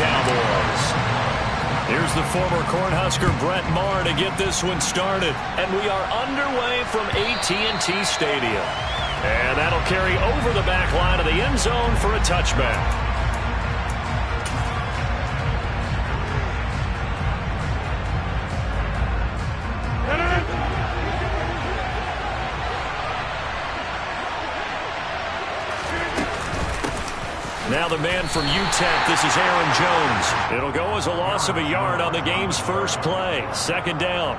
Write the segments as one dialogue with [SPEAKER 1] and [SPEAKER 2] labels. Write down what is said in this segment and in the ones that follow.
[SPEAKER 1] Cowboys. Here's the former Cornhusker Brett Maher to get this one started. And we are underway from AT&T Stadium. And that'll carry over the back line of the end zone for a touchback. Now the man from UTEP, this is Aaron Jones. It'll go as a loss of a yard on the game's first play. Second down.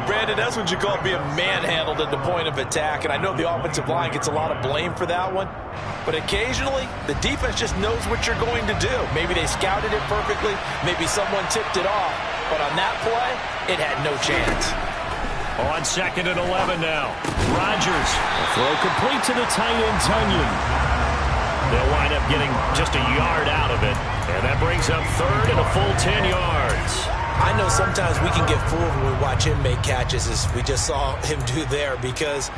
[SPEAKER 2] Brandon, that's what you call being manhandled at the point of attack. And I know the offensive line gets a lot of blame for that one. But occasionally, the defense just knows what you're going to do. Maybe they scouted it perfectly. Maybe someone tipped it off. But on that play, it had no chance.
[SPEAKER 1] On 2nd and 11 now. Rodgers. Throw complete to the tight end, Tunyon. They'll wind up getting just a yard out of it. And that brings up 3rd and a full 10 yards.
[SPEAKER 2] I know sometimes we can get fooled when we watch him make catches, as we just saw him do there, because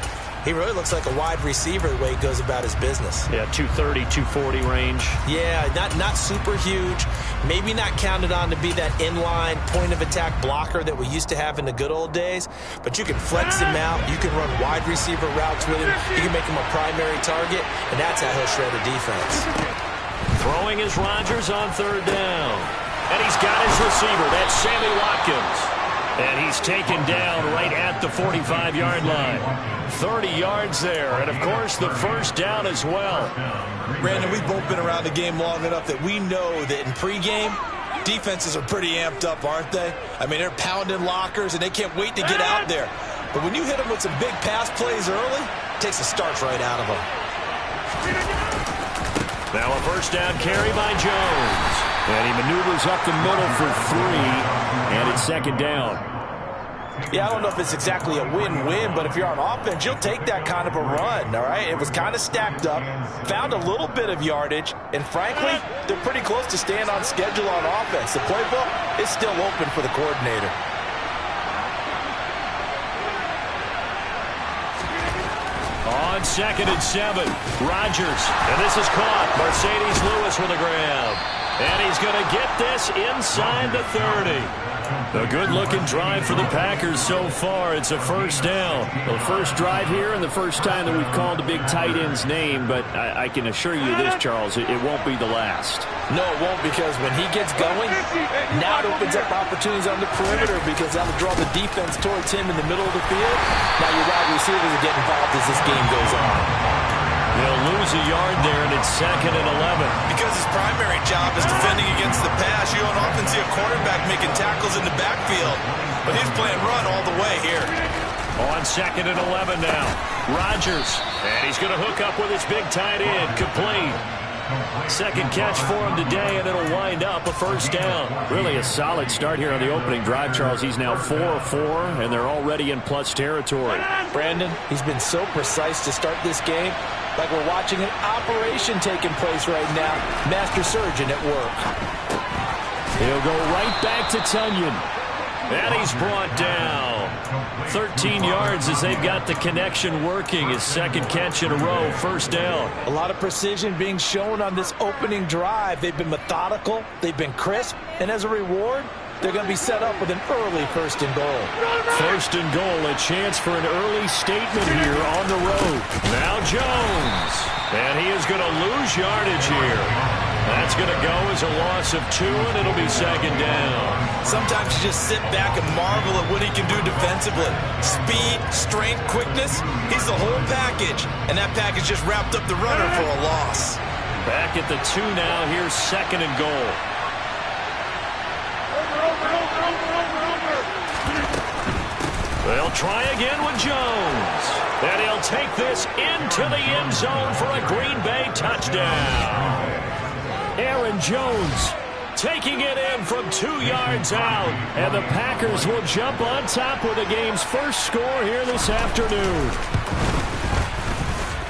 [SPEAKER 2] he really looks like a wide receiver the way he goes about his business.
[SPEAKER 1] Yeah, 230, 240 range.
[SPEAKER 2] Yeah, not super huge. Maybe not counted on to be that inline point-of-attack blocker that we used to have in the good old days. But you can flex him out. You can run wide receiver routes with him. You can make him a primary target, and that's how he'll shred a defense.
[SPEAKER 1] Throwing is Rodgers on 3rd down. And he's got his receiver. That's Sammy Watkins. And he's taken down right at the 45-yard line. 30 yards there. And, of course, the first down as well.
[SPEAKER 2] Brandon, we've both been around the game long enough that we know that in pregame, defenses are pretty amped up, aren't they? I mean, they're pounding lockers, and they can't wait to get out there. But when you hit them with some big pass plays early, it takes the starch right out of them.
[SPEAKER 1] Now a first down carry by Jones. And he maneuvers up the middle for 3. And it's 2nd down.
[SPEAKER 2] Yeah, I don't know if it's exactly a win-win, but if you're on offense, you'll take that kind of a run, all right? It was kind of stacked up, found a little bit of yardage, and frankly, they're pretty close to staying on schedule on offense. The playbook is still open for the coordinator.
[SPEAKER 1] On 2nd and 7, Rodgers. And this is caught. Mercedes Lewis with a grab. And he's going to get this inside the 30. A good-looking drive for the Packers so far. It's a first down.
[SPEAKER 3] Well, the first drive here and the first time that we've called a big tight end's name, but I can assure you this, Charles, it won't be the last.
[SPEAKER 2] No, it won't, because when he gets going, now it opens up opportunities on the perimeter, because that'll draw the defense towards him in the middle of the field. Now your wide receivers will get involved as this game goes on.
[SPEAKER 1] They'll lose a yard there, and it's 2nd and 11.
[SPEAKER 4] Because his primary job is defending against the pass, you don't often see a quarterback making tackles in the backfield. But he's playing run all the way here.
[SPEAKER 1] On 2nd and 11 now. Rodgers. And he's going to hook up with his big tight end. Complete. Second catch for him today, and it'll wind up a first down.
[SPEAKER 3] Really a solid start here on the opening drive, Charles. He's now 4-4, and they're already in plus territory.
[SPEAKER 2] Brandon, he's been so precise to start this game, like we're watching an operation taking place right now. Master surgeon at work.
[SPEAKER 1] He'll go right back to Tunyon. And he's brought down. 13 yards as they've got the connection working. His second catch in a row, first down.
[SPEAKER 2] A lot of precision being shown on this opening drive. They've been methodical. They've been crisp. And as a reward, they're going to be set up with an early 1st and goal.
[SPEAKER 1] 1st and goal, a chance for an early statement here on the road. Now Jones. And he is going to lose yardage here. That's going to go as a loss of 2, and it'll be 2nd down.
[SPEAKER 4] Sometimes you just sit back and marvel at what he can do defensively. Speed, strength, quickness, he's the whole package. And that package just wrapped up the runner for a loss.
[SPEAKER 1] Back at the 2 now, here's 2nd and goal. They'll try again with Jones. And he'll take this into the end zone for a Green Bay touchdown. Aaron Jones taking it in from 2 yards out. And the Packers will jump on top with the game's first score here this afternoon.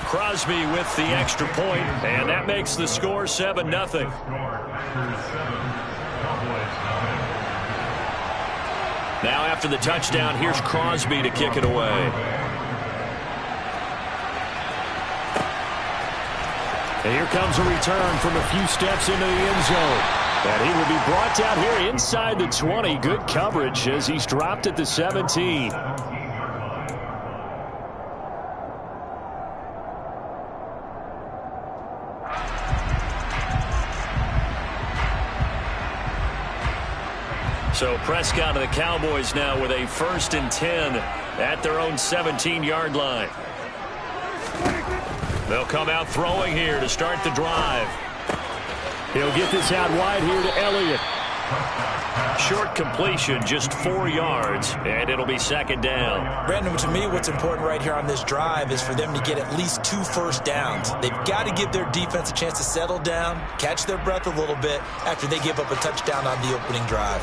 [SPEAKER 1] Crosby with the extra point, and that makes the score 7-0. Now after the touchdown, here's Crosby to kick it away. And here comes a return from a few steps into the end zone. And he will be brought down here inside the 20. Good coverage as he's dropped at the 17. So Prescott of the Cowboys now with a 1st and 10 at their own 17-yard line. They'll come out throwing here to start the drive. He'll get this out wide here to Elliott. Short completion, just 4 yards, and it'll be 2nd down.
[SPEAKER 2] Brandon, to me, what's important right here on this drive is for them to get at least 2 first downs. They've got to give their defense a chance to settle down, catch their breath a little bit after they give up a touchdown on the opening drive.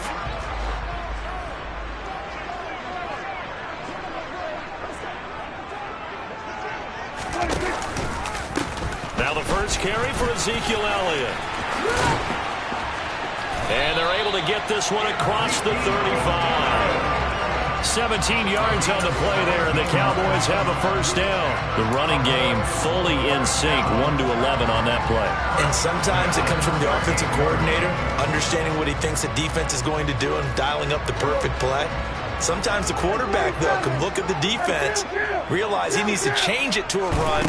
[SPEAKER 1] Now the first carry for Ezekiel Elliott. And they're able to get this one across the 35. 17 yards on the play there, and the Cowboys have a 1st down. The running game fully in sync, 1-11 on that play.
[SPEAKER 2] And sometimes it comes from the offensive coordinator, understanding what he thinks the defense is going to do and dialing up the perfect play. Sometimes the quarterback, though, can look at the defense, realize he needs to change it to a run,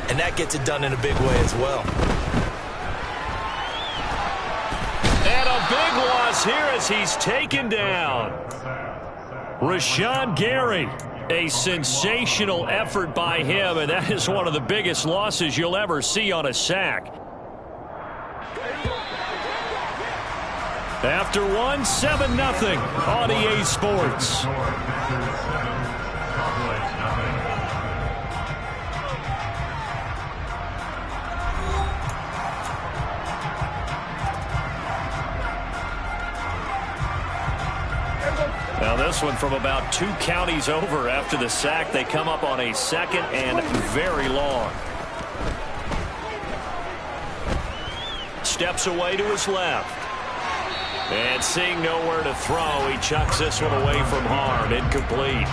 [SPEAKER 2] and that gets it done in a big way as well.
[SPEAKER 1] And a big loss here as he's taken down. Rashawn Gary, a sensational effort by him, and that is one of the biggest losses you'll ever see on a sack. After 7-0 on EA Sports. Now this one from about 2 counties over after the sack. They come up on a 2nd and very long. Steps away to his left. And seeing nowhere to throw, he chucks this one away from harm. Incomplete.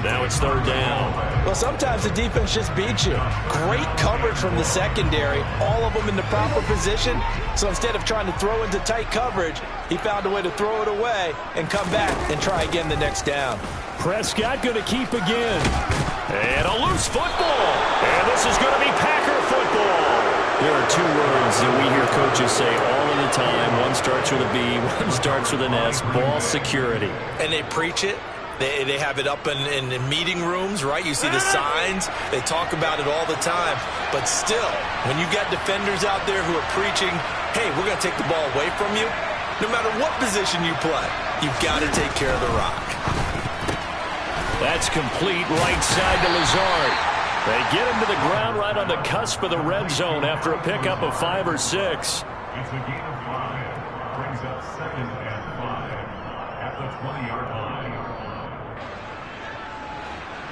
[SPEAKER 1] Now it's 3rd down.
[SPEAKER 2] Well, sometimes the defense just beats you. Great coverage from the secondary, all of them in the proper position. So instead of trying to throw into tight coverage, he found a way to throw it away and come back and try again the next down.
[SPEAKER 1] Prescott going to keep again. And a loose football. And this is going to be Packer football. There are 2 words that we hear coaches say all of the time. One starts with a B, one starts with an S. Ball security.
[SPEAKER 2] And they preach it. They have it up in meeting rooms, right? You see the signs. They talk about it all the time. But still, when you got defenders out there who are preaching, hey, we're going to take the ball away from you, no matter what position you play, you've got to take care of the rock.
[SPEAKER 1] That's complete right side to Lazard. They get him to the ground right on the cusp of the red zone after a pickup of 5 or 6.
[SPEAKER 5] It's a gain of 5. Brings up 2nd and 5 at the 20-yard line.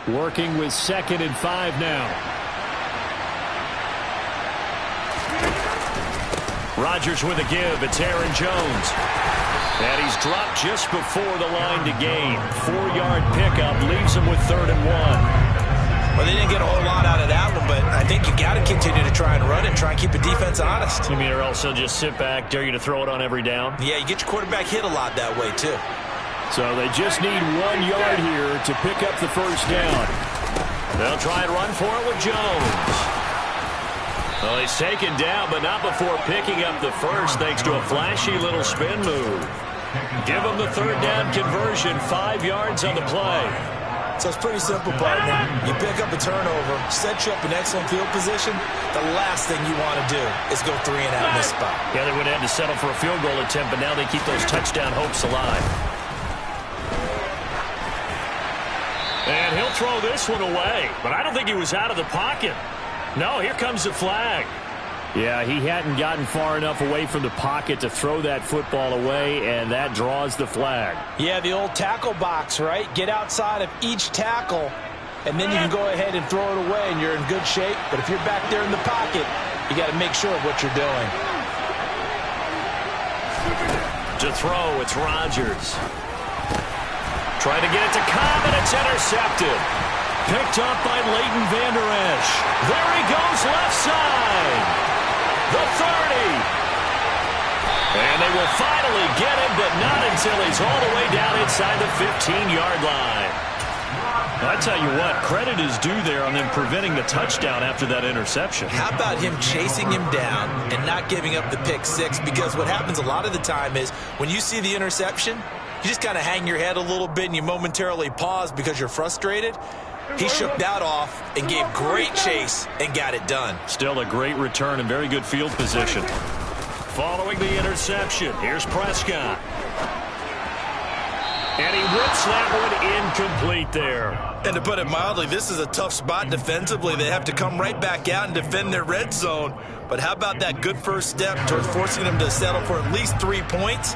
[SPEAKER 1] Working with 2nd and 5 now. Rodgers with a give. It's Aaron Jones. And he's dropped just before the line to gain. 4-yard pickup leaves him with 3rd and 1.
[SPEAKER 2] Well, they didn't get a whole lot out of that one, but I think you got to continue to try and run and try and keep the defense honest.
[SPEAKER 1] You mean or else they'll just sit back, dare you to throw it on every down?
[SPEAKER 2] Yeah, you get your quarterback hit a lot that way, too.
[SPEAKER 1] So they just need 1 yard here to pick up the 1st down. They'll try and run for it with Jones. Well, he's taken down, but not before picking up the 1st thanks to a flashy little spin move. Give him the 3rd down conversion, 5 yards on the play.
[SPEAKER 2] So it's pretty simple, partner. You pick up a turnover, set you up in excellent field position. The last thing you want to do is go 3 and out in this spot.
[SPEAKER 1] Yeah, they would have had to settle for a field goal attempt, but now they keep those touchdown hopes alive. And he'll throw this one away, but I don't think he was out of the pocket. No, here comes the flag. Yeah, he hadn't gotten far enough away from the pocket to throw that football away, and that draws the flag.
[SPEAKER 2] Yeah, the old tackle box, right? Get outside of each tackle, and then you can go ahead and throw it away, and you're in good shape. But if you're back there in the pocket, you got to make sure of what you're doing.
[SPEAKER 1] To throw, it's Rodgers. Trying to get it to Cobb, and it's intercepted. Picked up by Leighton Vander Esch. There he goes, left side. The 30. And they will finally get him, but not until he's all the way down inside the 15-yard line.
[SPEAKER 3] I tell you what, credit is due there on them preventing the touchdown after that interception.
[SPEAKER 4] How about him chasing him down and not giving up the pick six? Because what happens a lot of the time is when you see the interception, you just kind of hang your head a little bit and you momentarily pause because you're frustrated. He shook that off and gave great chase and got it done.
[SPEAKER 3] Still a great return and very good field position.
[SPEAKER 1] Following the interception, here's Prescott. And he rips that one incomplete there.
[SPEAKER 4] And to put it mildly, this is a tough spot defensively. They have to come right back out and defend their red zone. But how about that good first step towards forcing them to settle for at least 3 points?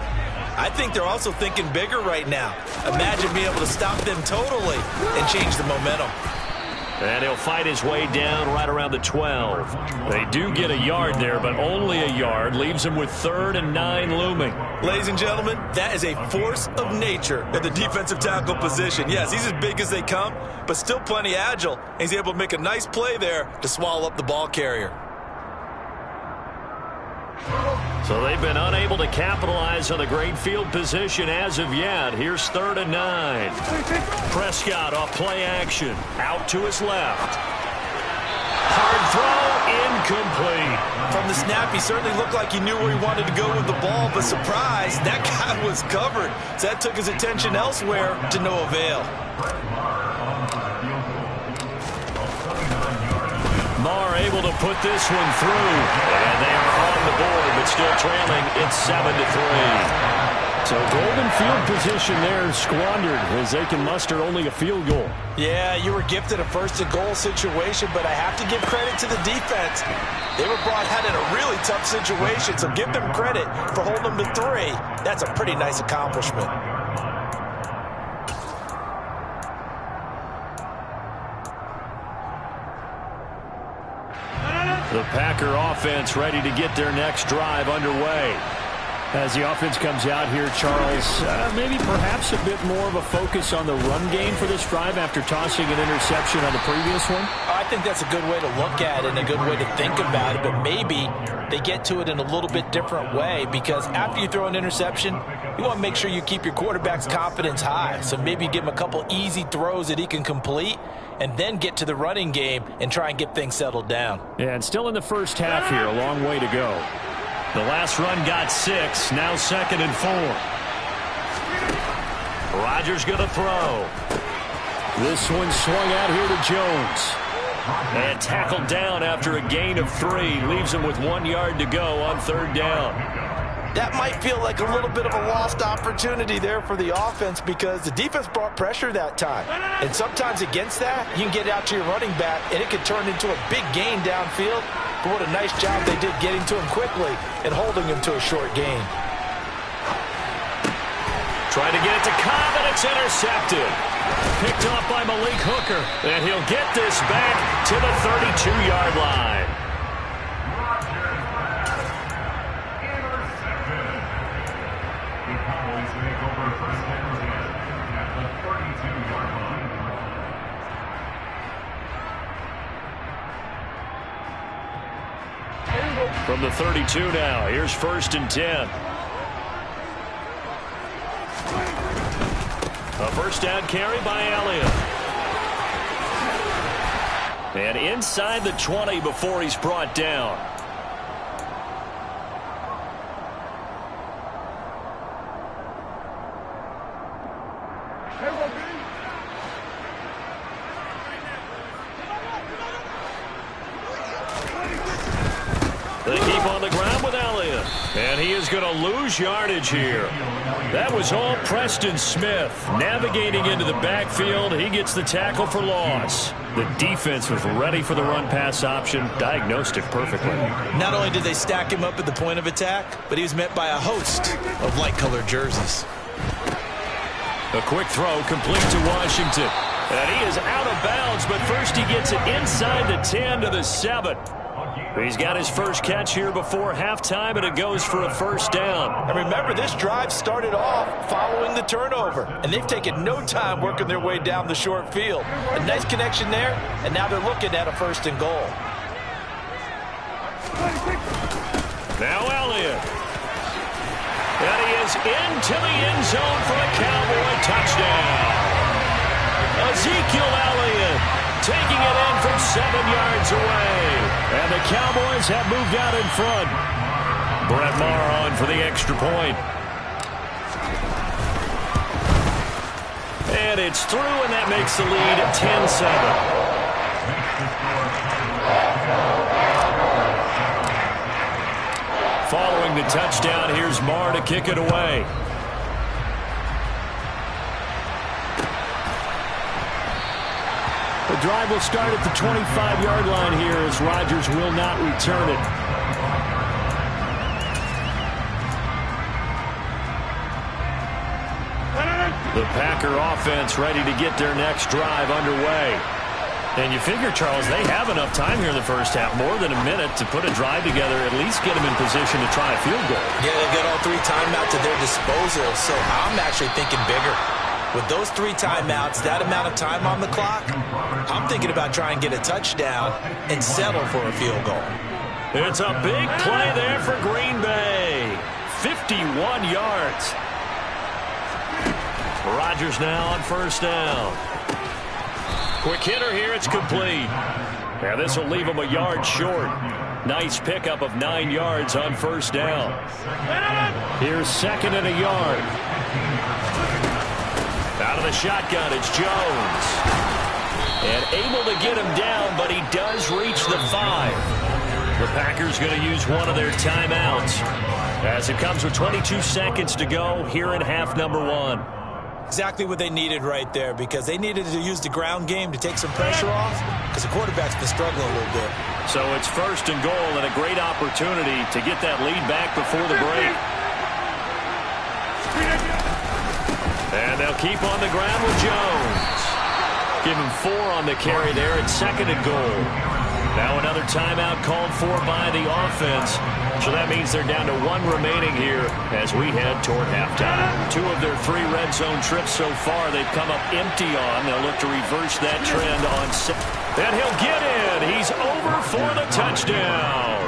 [SPEAKER 4] I think they're also thinking bigger right now. Imagine being able to stop them totally and change the momentum.
[SPEAKER 1] And he'll fight his way down right around the 12.
[SPEAKER 3] They do get a yard there, but only a yard. Leaves him with 3rd and 9 looming.
[SPEAKER 4] Ladies and gentlemen, that is a force of nature at the defensive tackle position. Yes, he's as big as they come, but still plenty agile. And he's able to make a nice play there to swallow up the ball carrier.
[SPEAKER 1] So they've been unable to capitalize on the great field position as of yet. Here's 3rd and 9. Prescott off play action. Out to his left. Hard throw, incomplete.
[SPEAKER 4] From the snap, he certainly looked like he knew where he wanted to go with the ball, but surprise, that guy was covered. So that took his attention elsewhere to no avail.
[SPEAKER 1] Marr able to put this one through. And they are on the board, but still trailing. It's 7-3.
[SPEAKER 3] So golden field position there squandered as they can muster only a field goal.
[SPEAKER 4] Yeah, you were gifted a 1st and goal situation, but I have to give credit to the defense. They were brought out in a really tough situation, so give them credit for holding them to 3. That's a pretty nice accomplishment.
[SPEAKER 3] The Packer offense ready to get their next drive underway. As the offense comes out here, Charles, maybe perhaps a bit more of a focus on the run game for this drive after tossing an interception on the previous one?
[SPEAKER 2] I think that's a good way to look at it and a good way to think about it, but maybe they get to it in a little bit different way because after you throw an interception, you want to make sure you keep your quarterback's confidence high. So maybe give him a couple easy throws that he can complete and then get to the running game and try and get things settled down.
[SPEAKER 3] Yeah, and still in the first half here, a long way to go.
[SPEAKER 1] The last run got 6, now 2nd and 4. Rodgers going to throw.
[SPEAKER 3] This one swung out here to Jones.
[SPEAKER 1] And tackled down after a gain of 3. Leaves him with 1 yard to go on 3rd down.
[SPEAKER 2] That might feel like a little bit of a lost opportunity there for the offense because the defense brought pressure that time. And sometimes against that, you can get out to your running back, and it could turn into a big gain downfield. But what a nice job they did getting to him quickly and holding him to a short gain.
[SPEAKER 1] Trying to get it to Cobb, and it's intercepted. Picked off by Malik Hooker. And he'll get this back to the 32-yard line. From the 32 now, here's 1st and 10. A first down carry by Elliott. And inside the 20 before he's brought down. They keep on the ground with Elliott. And he is going to lose yardage here. That was all Preston Smith. Navigating into the backfield, he gets the tackle for loss. The defense was ready for the run-pass option, diagnosed it perfectly.
[SPEAKER 4] Not only did they stack him up at the point of attack, but he was met by a host of light-colored jerseys.
[SPEAKER 1] A quick throw complete to Washington. And he is out of bounds, but first he gets it inside the 10 to the 7. He's got his first catch here before halftime, and it goes for a first down.
[SPEAKER 2] And remember, this drive started off following the turnover, and they've taken no time working their way down the short field. A nice connection there, and now they're looking at a 1st and goal.
[SPEAKER 1] Now Elliott. And he is into the end zone for a Cowboy touchdown. Ezekiel Elliott taking it in from 7 yards away. And the Cowboys have moved out in front. Brett Maher on for the extra point. And it's through, and that makes the lead 10-7. Following the touchdown, here's Maher to kick it away. The drive will start at the 25-yard line here as Rodgers will not return it. The Packer offense ready to get their next drive underway. And you figure, Charles, they have enough time here in the first half, more than a minute, to put a drive together, at least get them in position to try a field goal.
[SPEAKER 2] Yeah, they've got all 3 timeouts at their disposal, so I'm actually thinking bigger. With those 3 timeouts, that amount of time on the clock, I'm thinking about trying to get a touchdown and settle for a field goal.
[SPEAKER 1] It's a big play there for Green Bay. 51 yards. Rodgers now on first down. Quick hitter here, it's complete. Yeah, this will leave him a yard short. Nice pickup of 9 yards on first down. Here's second and a yard. Out of the shotgun, it's Jones. And able to get him down, but he does reach the 5. The Packers going to use one of their timeouts as it comes with 22 seconds to go here in half number 1.
[SPEAKER 2] Exactly what they needed right there, because they needed to use the ground game to take some pressure off, because the quarterback's been struggling a little bit.
[SPEAKER 1] So it's first and goal, and a great opportunity to get that lead back before the break. And they'll keep on the ground with Jones. Give him 4 on the carry there at second and goal. Now another timeout called for by the offense. So that means they're down to 1 remaining here as we head toward halftime. 2 of their 3 red zone trips so far they've come up empty on. They'll look to reverse that trend on. And he'll get in. He's over for the touchdown.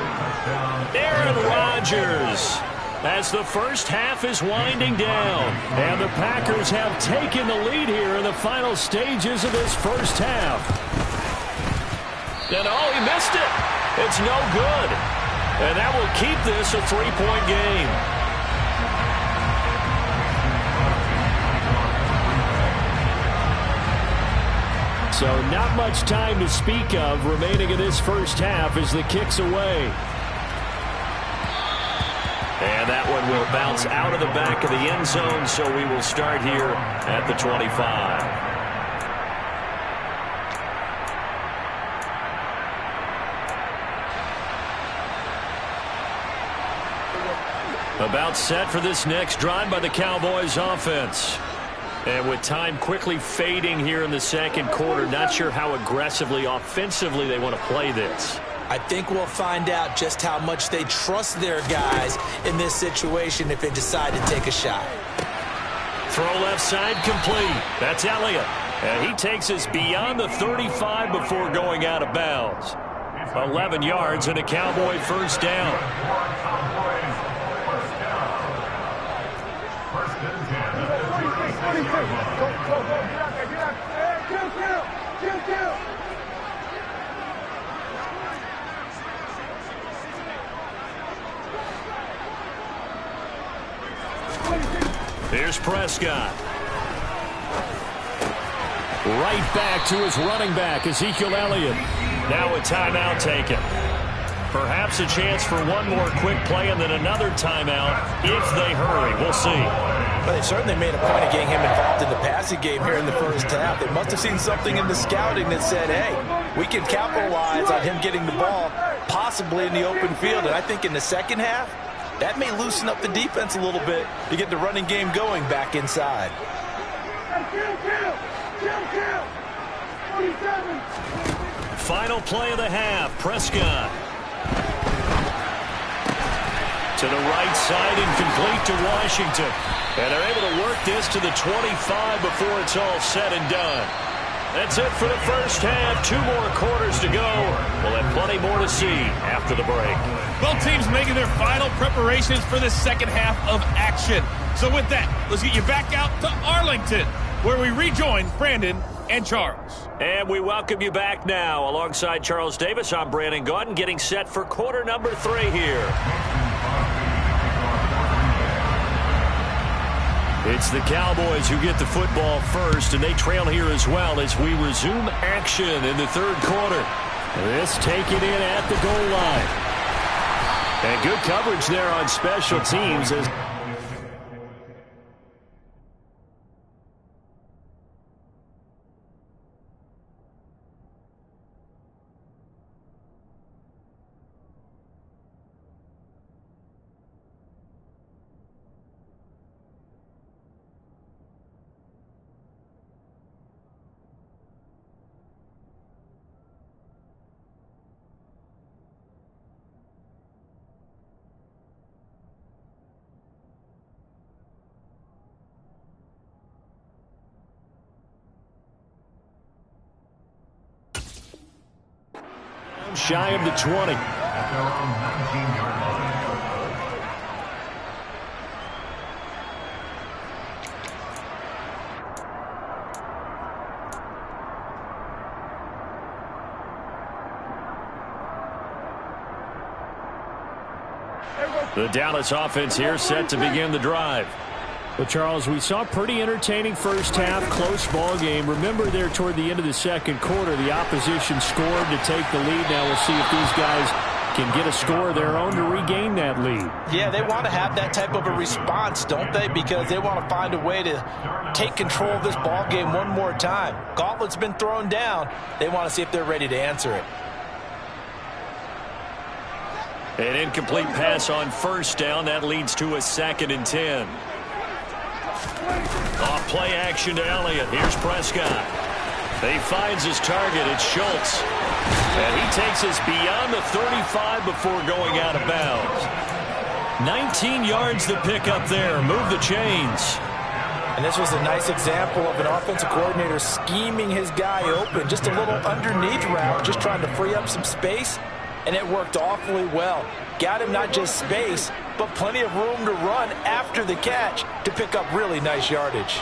[SPEAKER 1] Aaron Rodgers, as the first half is winding down. And the Packers have taken the lead here in the final stages of this first half. And oh, he missed it. It's no good. And that will keep this a 3-point game. So not much time to speak of remaining in this first half as the kick's away. And that one will bounce out of the back of the end zone, so we will start here at the 25. About set for this next drive by the Cowboys offense. And with time quickly fading here in the second quarter, not sure how aggressively, offensively they want to play this.
[SPEAKER 2] I think we'll find out just how much they trust their guys in this situation if they decide to take a shot.
[SPEAKER 1] Throw left side complete. That's Elliott. And he takes us beyond the 35 before going out of bounds. 11 yards and a Cowboy first down. Here's Prescott. Right back to his running back, Ezekiel Elliott. Now a timeout taken. Perhaps a chance for one more quick play and then another timeout if they hurry. We'll see.
[SPEAKER 2] But they certainly made a point of getting him involved in the passing game here in the first half. They must have seen something in the scouting that said, hey, we can capitalize on him getting the ball possibly in the open field. And I think in the second half, that may loosen up the defense a little bit to get the running game going back inside.
[SPEAKER 1] Final play of the half, Prescott. To the right side and complete to Washington. And they're able to work this to the 25 before it's all said and done. That's it for the first half. 2 more quarters to go. We'll have plenty more to see after the break.
[SPEAKER 6] Both teams making their final preparations for the second half of action. So with that, let's get you back out to Arlington, where we rejoin Brandon and Charles.
[SPEAKER 1] And we welcome you back now. Alongside Charles Davis, I'm Brandon Gaudin, getting set for quarter number 3 here. It's the Cowboys who get the football first, and they trail here as well as we resume action in the third quarter. This taken in at the goal line. And good coverage there on special teams as shy of the 20.
[SPEAKER 5] At their own 19-yard line.
[SPEAKER 1] The Dallas offense here set to begin the drive.
[SPEAKER 3] Well, Charles, we saw a pretty entertaining first half, close ball game. Remember there toward the end of the second quarter, the opposition scored to take the lead. Now we'll see if these guys can get a score of their own to regain that lead.
[SPEAKER 2] Yeah, they want to have that type of a response, don't they? Because they want to find a way to take control of this ball game one more time. Gauntlet's been thrown down. They want to see if they're ready to answer it.
[SPEAKER 1] An incomplete pass on first down. That leads to a 2nd and 10. Off play action to Elliott. Here's Prescott. He finds his target. It's Schultz. And he takes us beyond the 35 before going out of bounds. 19 yards to pick up there. Move the chains.
[SPEAKER 2] And this was a nice example of an offensive coordinator scheming his guy open. Just a little underneath route, just trying to free up some space. And it worked awfully well. Got him not just space, but plenty of room to run after the catch to pick up really nice yardage.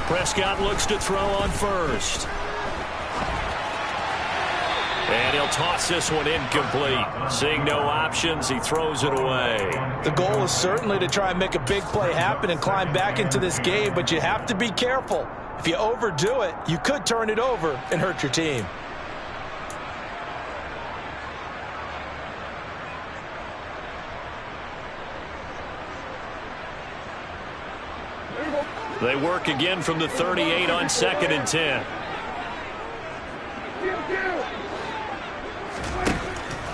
[SPEAKER 1] Prescott looks to throw on first. And he'll toss this one incomplete. Seeing no options, he throws it away.
[SPEAKER 2] The goal is certainly to try and make a big play happen and climb back into this game, but you have to be careful. If you overdo it, you could turn it over and hurt your team.
[SPEAKER 1] They work again from the 38 on 2nd and 10.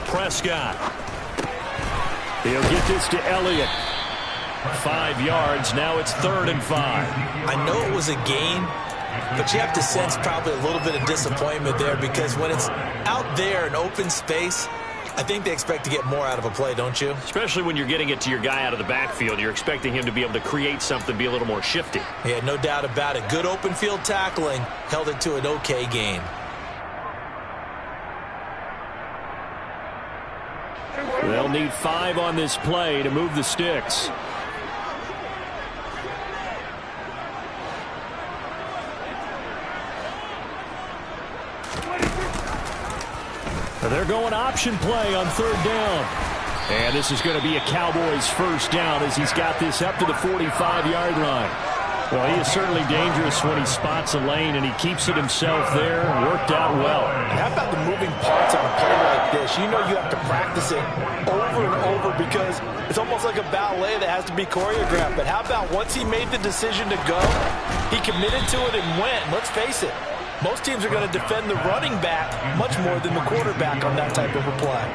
[SPEAKER 1] Prescott. He'll get this to Elliott. 5 yards. Now it's 3rd and 5.
[SPEAKER 2] I know it was a gain, but you have to sense probably a little bit of disappointment there because when it's out there in open space, I think they expect to get more out of a play, don't you?
[SPEAKER 1] Especially when you're getting it to your guy out of the backfield. You're expecting him to be able to create something, be a little more shifty.
[SPEAKER 2] Yeah, no doubt about it. Good open field tackling held it to an okay gain.
[SPEAKER 3] They'll need 5 on this play to move the sticks. They're going option play on 3rd down. And this is going to be a Cowboys first down as he's got this up to the 45-yard line. Well, he is certainly dangerous when he spots a lane, and he keeps it himself there. Worked out well.
[SPEAKER 2] How about the moving parts on a play like this? You know you have to practice it over and over because it's almost like a ballet that has to be choreographed. But how about once he made the decision to go, he committed to it and went. Let's face it. Most teams are going to defend the running back much more than the quarterback on that type of a play.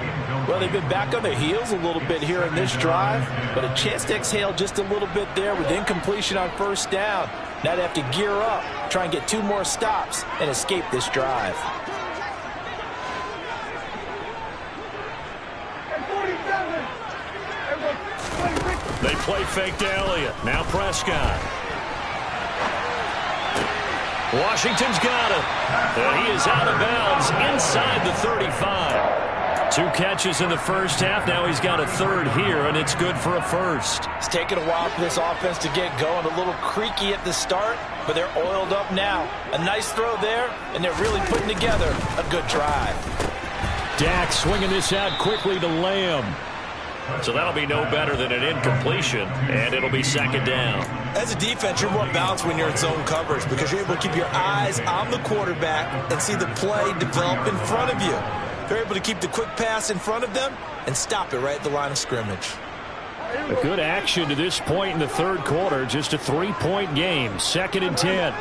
[SPEAKER 2] Well, they've been back on their heels a little bit here in this drive, but a chance to exhale just a little bit there with incompletion on first down. Now they have to gear up, try and get 2 more stops, and escape this drive.
[SPEAKER 1] They play fake to Elliott. Now Prescott. Washington's got it. And he is out of bounds inside the 35. 2 catches in the first half. Now he's got a third here, and it's good for a first.
[SPEAKER 2] It's taken a while for this offense to get going. A little creaky at the start, but they're oiled up now. A nice throw there, and they're really putting together a good drive.
[SPEAKER 3] Dak swinging this out quickly to Lamb.
[SPEAKER 1] So that'll be no better than an incompletion, and it'll be second down.
[SPEAKER 4] As a defense, you're more balanced when you're in zone coverage because you're able to keep your eyes on the quarterback and see the play develop in front of you. They're able to keep the quick pass in front of them and stop it right at the line of scrimmage.
[SPEAKER 3] A good action to this point in the third quarter. Just a 3-point game. 2nd and 10.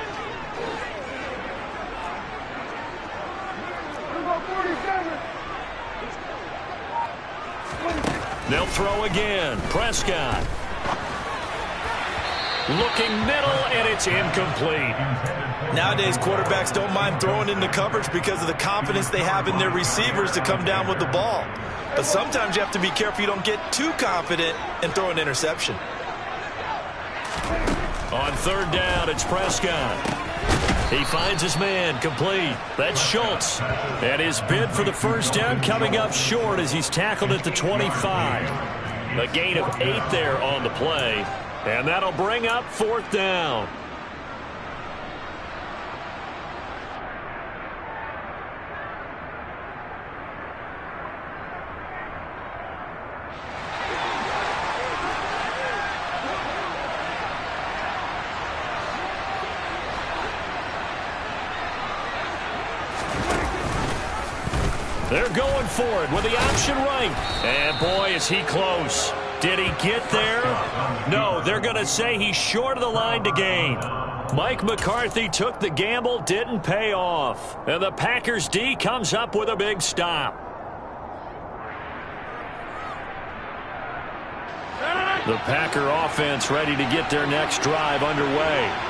[SPEAKER 1] They'll throw again. Prescott. Looking middle, and it's incomplete.
[SPEAKER 4] Nowadays, quarterbacks don't mind throwing into coverage because of the confidence they have in their receivers to come down with the ball. But sometimes you have to be careful you don't get too confident and throw an interception.
[SPEAKER 1] On third down, it's Prescott. He finds his man, complete. That's Schultz. And his bid for the first down coming up short as he's tackled at the 25. A gain of 8 there on the play. And that'll bring up 4th down. They're going for it with the option right. And boy, is he close. Did he get there? No, they're going to say he's short of the line to gain. Mike McCarthy took the gamble, didn't pay off. And the Packers D comes up with a big stop. The Packer offense ready to get their next drive underway.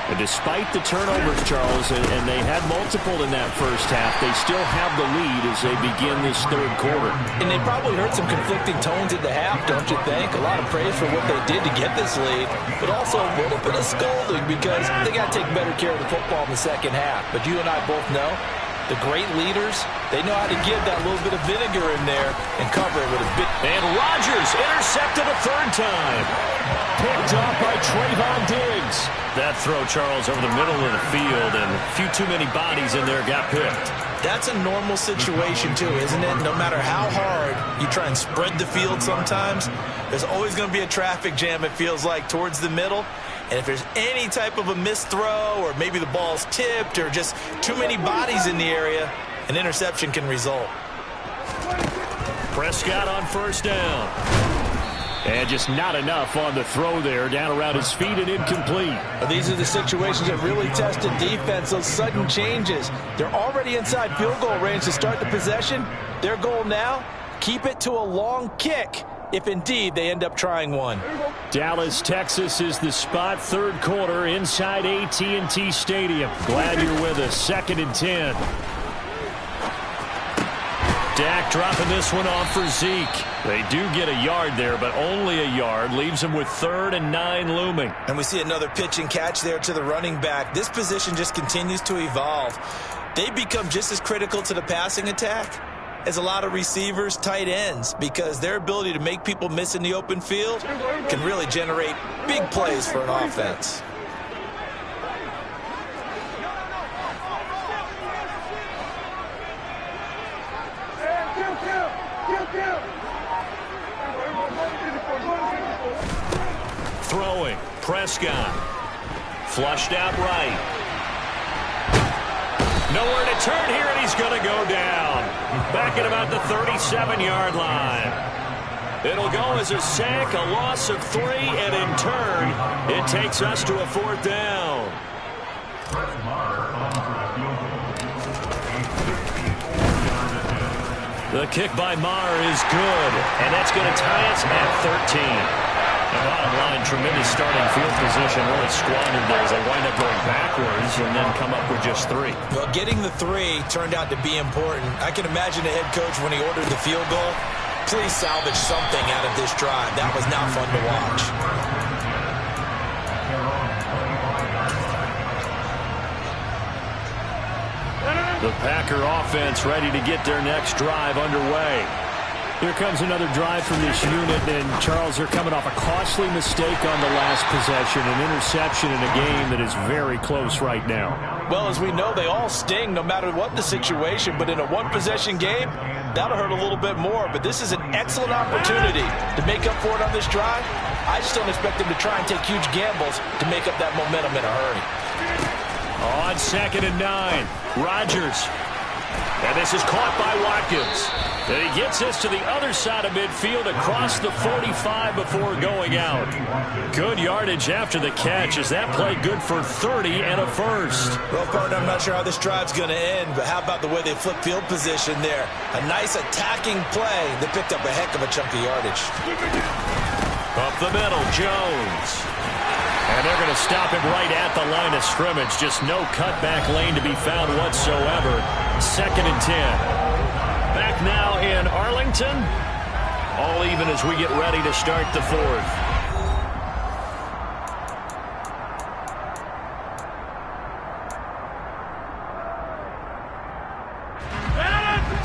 [SPEAKER 1] And despite the turnovers, Charles, and they had multiple in that first half, they still have the lead as they begin this third quarter.
[SPEAKER 2] And they probably heard some conflicting tones at the half, don't you think? A lot of praise for what they did to get this lead, but also a little bit of scolding because they got to take better care of the football in the second half. But you and I both know the great leaders, they know how to give that little bit of vinegar in there and cover it with a bit.
[SPEAKER 1] And Rodgers intercepted a third time.
[SPEAKER 3] Picked off by Trayvon Diggs.
[SPEAKER 1] That throw, Charles, over the middle of the field, and a few too many bodies in there got picked.
[SPEAKER 4] That's a normal situation, too, isn't it? No matter how hard you try and spread the field sometimes, there's always going to be a traffic jam, it feels like, towards the middle. And if there's any type of a missed throw or maybe the ball's tipped or just too many bodies in the area, an interception can result.
[SPEAKER 1] Prescott on first down.
[SPEAKER 3] And just not enough on the throw there. Down around his feet and incomplete.
[SPEAKER 2] Well, these are the situations that really test the defense, those sudden changes. They're already inside field goal range to start the possession. Their goal now, keep it to a long kick if indeed they end up trying one.
[SPEAKER 3] Dallas, Texas is the spot. Third quarter inside AT&T Stadium. Glad you're with us. 2nd and 10.
[SPEAKER 1] Dak dropping this one off for Zeke. They do get a yard there, but only a yard. Leaves them with 3rd and 9 looming.
[SPEAKER 4] And we see another pitch and catch there to the running back. This position just continues to evolve. They become just as critical to the passing attack as a lot of receivers, tight ends, because their ability to make people miss in the open field can really generate big plays for an offense.
[SPEAKER 1] Throwing, Prescott. Flushed out right. Nowhere to turn here, and he's going to go down. Back at about the 37-yard line. It'll go as a sack, a loss of 3, and in turn, it takes us to a 4th down. The kick by Maher is good, and that's going to tie us at 13. The bottom line, tremendous starting field position, really squandered there as they wind up going backwards and then come up with just 3.
[SPEAKER 4] Well, getting the 3 turned out to be important. I can imagine the head coach when he ordered the field goal. Please salvage something out of this drive. That was not fun to watch.
[SPEAKER 3] The Packer offense ready to get their next drive underway. Here comes another drive from this unit, and Charles, they're coming off a costly mistake on the last possession, an interception in a game that is very close right now.
[SPEAKER 2] Well, as we know, they all sting no matter what the situation, but in a one-possession game, that'll hurt a little bit more. But this is an excellent opportunity to make up for it on this drive. I just don't expect them to try and take huge gambles to make up that momentum in a hurry.
[SPEAKER 3] On 2nd and 9, Rodgers.
[SPEAKER 1] And this is caught by Watkins. And he gets this to the other side of midfield across the 45 before going out. Good yardage after the catch. Is that play good for 30 and a first?
[SPEAKER 4] Well, partner, I'm not sure how this drive's going to end, but how about the way they flip field position there? A nice attacking play that picked up a heck of a chunk of yardage.
[SPEAKER 1] Up the middle, Jones.
[SPEAKER 3] And they're going to stop him right at the line of scrimmage. Just no cutback lane to be found whatsoever. 2nd and 10.
[SPEAKER 1] Back now in Arlington. All even as we get ready to start the 4th.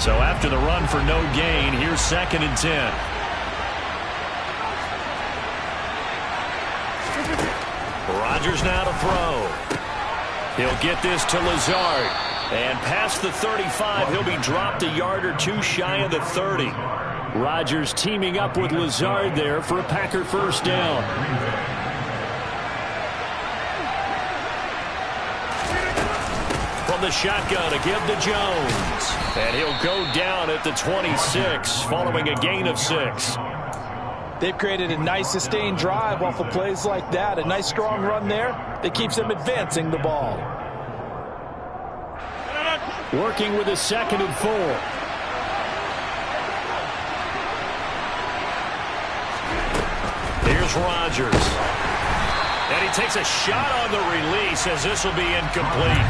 [SPEAKER 3] So after the run for no gain, here's 2nd and 10. Rodgers now to throw. He'll get this to Lazard. And past the 35, he'll be dropped a yard or two shy of the 30. Rodgers teaming up with Lazard there for a Packer first down.
[SPEAKER 1] From the shotgun, a give to Jones.
[SPEAKER 3] And he'll go down at the 26, following a gain of 6.
[SPEAKER 2] They've created a nice sustained drive off of plays like that. A nice strong run there that keeps them advancing the ball.
[SPEAKER 3] Working with a 2nd and 4.
[SPEAKER 1] Here's Rodgers. And he takes a shot on the release as this will be incomplete.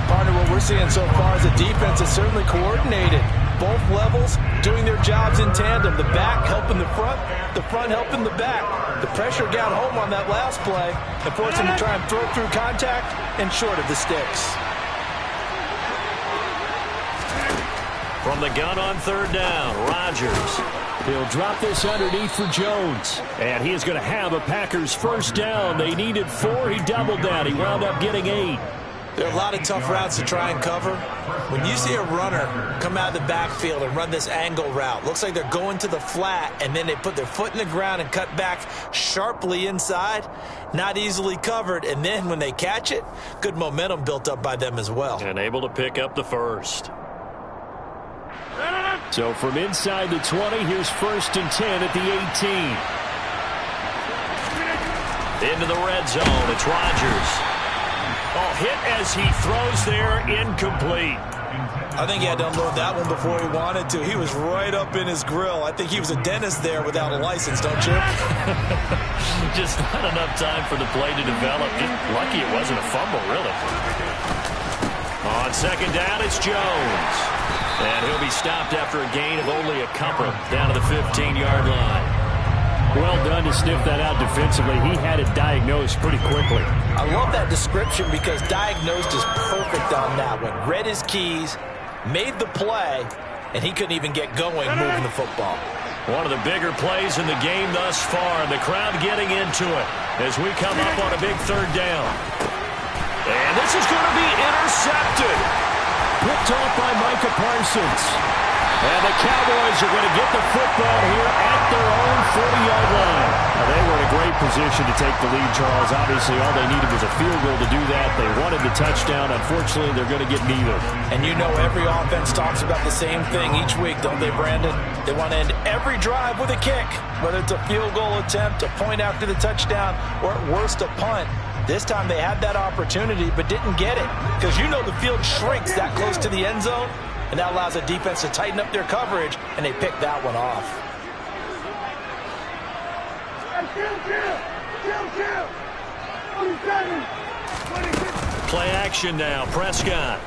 [SPEAKER 2] Partner, what we're seeing so far is the defense is certainly coordinated. Both levels doing their jobs in tandem. The back helping the front helping the back. The pressure got home on that last play and forced him to try and throw through contact and short of the sticks.
[SPEAKER 1] From the gun on 3rd down, Rodgers.
[SPEAKER 3] He'll drop this underneath for Jones. And he is going to have a Packers first down. They needed 4. He doubled that. He wound up getting 8.
[SPEAKER 4] There are a lot of tough routes to try and cover. When you see a runner come out of the backfield and run this angle route, looks like they're going to the flat, and then they put their foot in the ground and cut back sharply inside. Not easily covered, and then when they catch it, good momentum built up by them as well.
[SPEAKER 1] And able to pick up the first.
[SPEAKER 3] So from inside the 20, here's 1st and 10 at the 18.
[SPEAKER 1] Into the red zone, it's Rodgers. Oh, hit as he throws there, incomplete.
[SPEAKER 4] I think he had to unload that one before he wanted to. He was right up in his grill. I think he was a dentist there without a license, don't you?
[SPEAKER 1] Just not enough time for the play to develop. Just lucky it wasn't a fumble, really. On 2nd down, it's Jones. And he'll be stopped after a gain of only a couple down to the 15-yard line.
[SPEAKER 3] Well done to sniff that out defensively. He had it diagnosed pretty quickly.
[SPEAKER 2] I love that description because diagnosed is perfect on that one. Read his keys, made the play, and he couldn't even get going moving the football.
[SPEAKER 1] One of the bigger plays in the game thus far. The crowd getting into it as we come up on a big 3rd down. And this is going to be intercepted.
[SPEAKER 3] Picked off by Micah Parsons. And the Cowboys are going to get the football here at their own 40-yard line. Now, they were in a great position to take the lead, Charles. Obviously, all they needed was a field goal to do that. They wanted the touchdown. Unfortunately, they're going to get neither.
[SPEAKER 2] And you know every offense talks about the same thing each week, don't they, Brandon? They want to end every drive with a kick, whether it's a field goal attempt, a point after the touchdown, or at worst, a punt. This time they had that opportunity but didn't get it because you know the field shrinks that close to the end zone, and that allows the defense to tighten up their coverage, and they picked that one off.
[SPEAKER 1] Play action now, Prescott.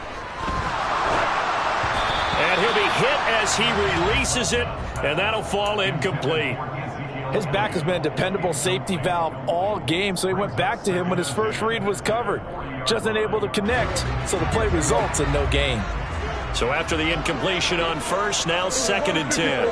[SPEAKER 1] And he'll be hit as he releases it, and that'll fall incomplete.
[SPEAKER 2] His back has been a dependable safety valve all game, so he went back to him when his first read was covered. Just unable to connect, so the play results in no gain.
[SPEAKER 1] So after the incompletion on first, now 2nd and 10.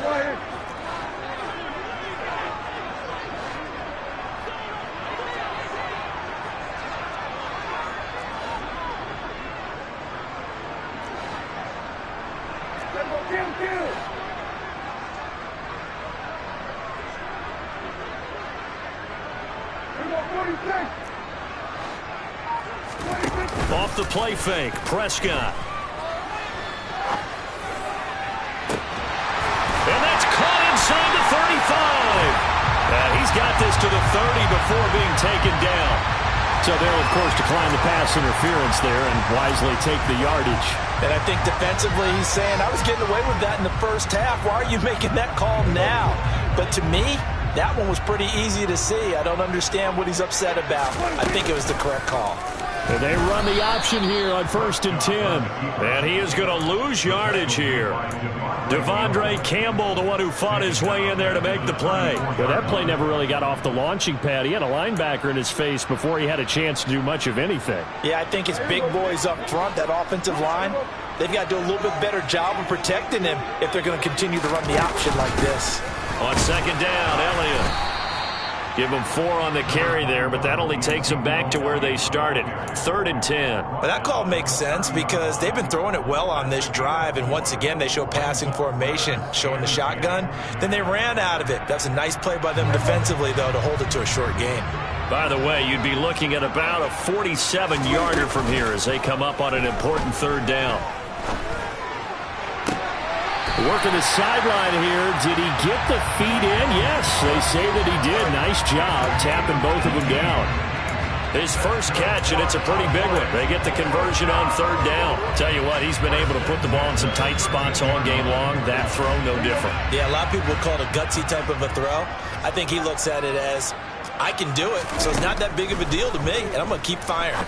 [SPEAKER 1] Off the play fake, Prescott. And that's caught inside the 35. He's got this to the 30 before being taken down. So they'll, of course, decline the pass interference there and wisely take the yardage.
[SPEAKER 2] And I think defensively he's saying, I was getting away with that in the first half. Why are you making that call now? But to me, that one was pretty easy to see. I don't understand what he's upset about. I think it was the correct call.
[SPEAKER 1] And they run the option here on 1st and 10. And he is going to lose yardage here. Devondre Campbell, the one who fought his way in there to make the play.
[SPEAKER 3] Well, that play never really got off the launching pad. He had a linebacker in his face before he had a chance to do much of anything.
[SPEAKER 2] Yeah, I think it's big boys up front, that offensive line. They've got to do a little bit better job of protecting him if they're going to continue to run the option like this.
[SPEAKER 1] On 2nd down, Elliott. Give them 4 on the carry there, but that only takes them back to where they started. 3rd and 10.
[SPEAKER 2] But that call makes sense because they've been throwing it well on this drive, and once again they show passing formation, showing the shotgun. Then they ran out of it. That's a nice play by them defensively, though, to hold it to a short gain.
[SPEAKER 1] By the way, you'd be looking at about a 47-yarder from here as they come up on an important 3rd down.
[SPEAKER 3] Working the sideline here. Did he get the feet in? Yes, they say that he did. Nice job tapping both of them down.
[SPEAKER 1] His first catch, and it's a pretty big one. They get the conversion on 3rd down. Tell you what, he's been able to put the ball in some tight spots all game long. That throw, no different.
[SPEAKER 2] Yeah, a lot of people would call it a gutsy type of a throw. I think he looks at it as, I can do it, so it's not that big of a deal to me, and I'm going to keep firing.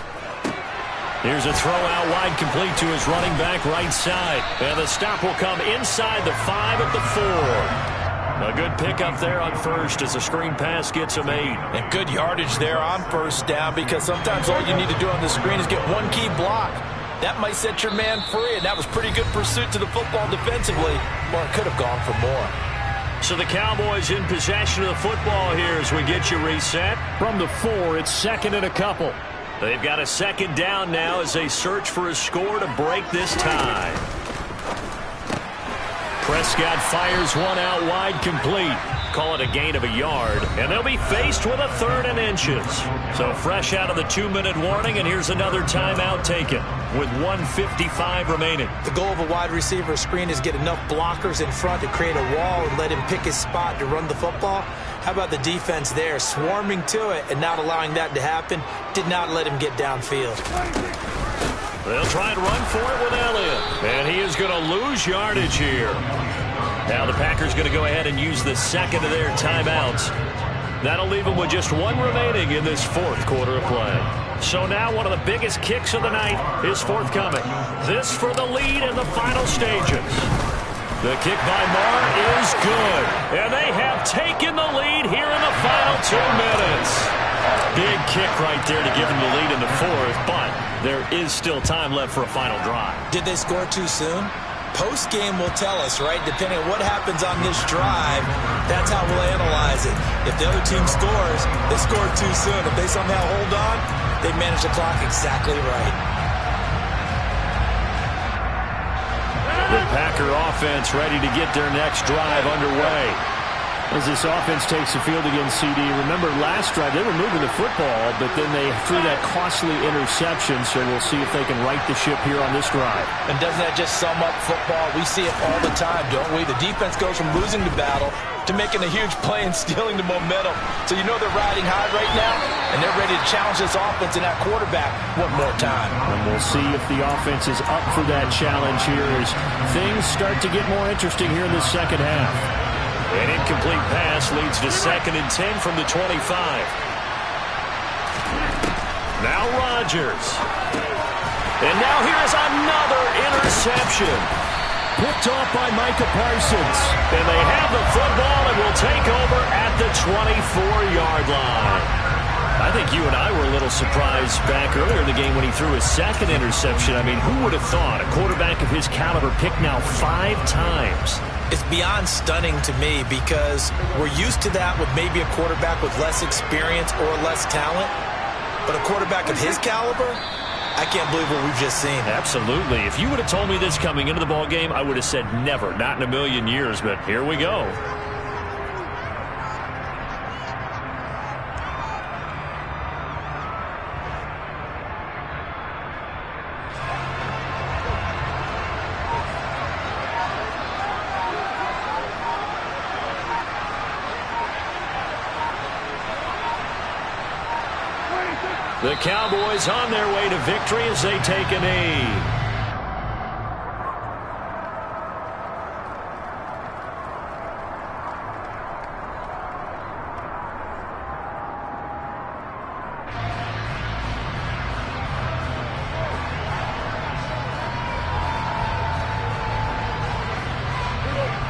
[SPEAKER 1] Here's a throw out wide, complete to his running back right side. And the stop will come inside the 5 at the 4. A good pickup there on first as the screen pass gets him 8.
[SPEAKER 2] And good yardage there on first down because sometimes all you need to do on the screen is get one key block. That might set your man free, and that was pretty good pursuit to the football defensively. Or it could have gone for more.
[SPEAKER 1] So the Cowboys in possession of the football here as we get you reset.
[SPEAKER 3] From the 4, it's 2nd and a couple.
[SPEAKER 1] They've got a 2nd down now as they search for a score to break this tie. Prescott fires one out wide, complete. Call it a gain of a yard, and they'll be faced with a 3rd and inches. So fresh out of the 2-minute warning, and here's another timeout taken with 1:55 remaining.
[SPEAKER 2] The goal of a wide receiver screen is get enough blockers in front to create a wall and let him pick his spot to run the football. How about the defense there, swarming to it and not allowing that to happen? Did not let him get downfield.
[SPEAKER 1] They'll try and run for it with Elliott, and he is going to lose yardage here. Now the Packers going to go ahead and use the 2nd of their timeouts. That'll leave them with just 1 remaining in this 4th quarter of play. So now one of the biggest kicks of the night is forthcoming. This for the lead in the final stages. The kick by Marr is good, and they have taken the lead here in the final 2 minutes. Big kick right there to give them the lead in the 4th, but there is still time left for a final drive.
[SPEAKER 2] Did they score too soon? Post-game will tell us, right? Depending on what happens on this drive, that's how we'll analyze it. If the other team scores, they scored too soon. If they somehow hold on, they manage the clock exactly right.
[SPEAKER 1] The Packer offense ready to get their next drive underway.
[SPEAKER 3] As this offense takes the field against CD, remember last drive they were moving the football, but then they threw that costly interception, so we'll see if they can right the ship here on this drive.
[SPEAKER 2] And doesn't that just sum up football? We see it all the time, don't we? The defense goes from losing the battle to making a huge play and stealing the momentum. So you know they're riding high right now, and they're ready to challenge this offense and that quarterback one more time.
[SPEAKER 3] And we'll see if the offense is up for that challenge here as things start to get more interesting here in the second half.
[SPEAKER 1] An incomplete pass leads to 2nd and 10 from the 25. Now Rodgers. And now here's another interception.
[SPEAKER 3] Picked off by Micah Parsons.
[SPEAKER 1] And they have the football and will take over at the 24-yard line.
[SPEAKER 3] I think you and I were a little surprised back earlier in the game when he threw his second interception. I mean, who would have thought a quarterback of his caliber picked now 5 times?
[SPEAKER 2] It's beyond stunning to me because we're used to that with maybe a quarterback with less experience or less talent. But a quarterback of his caliber, I can't believe what we've just seen.
[SPEAKER 3] Absolutely. If you would have told me this coming into the ball game, I would have said never, not in a million years. But here we go. The Cowboys on their way to victory as they take a knee.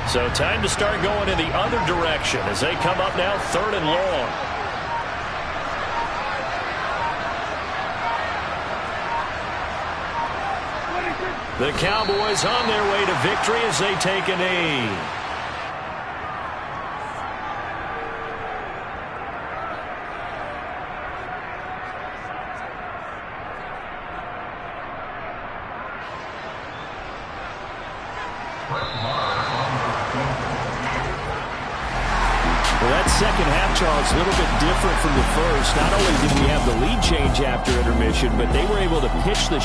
[SPEAKER 3] So time to start going in the other direction as they come up now 3rd and long. The Cowboys on their way to victory as they take a knee. Well, that second half, Charles, a little bit different from the first. Not only did we have the lead change after intermission, but they were able to pitch the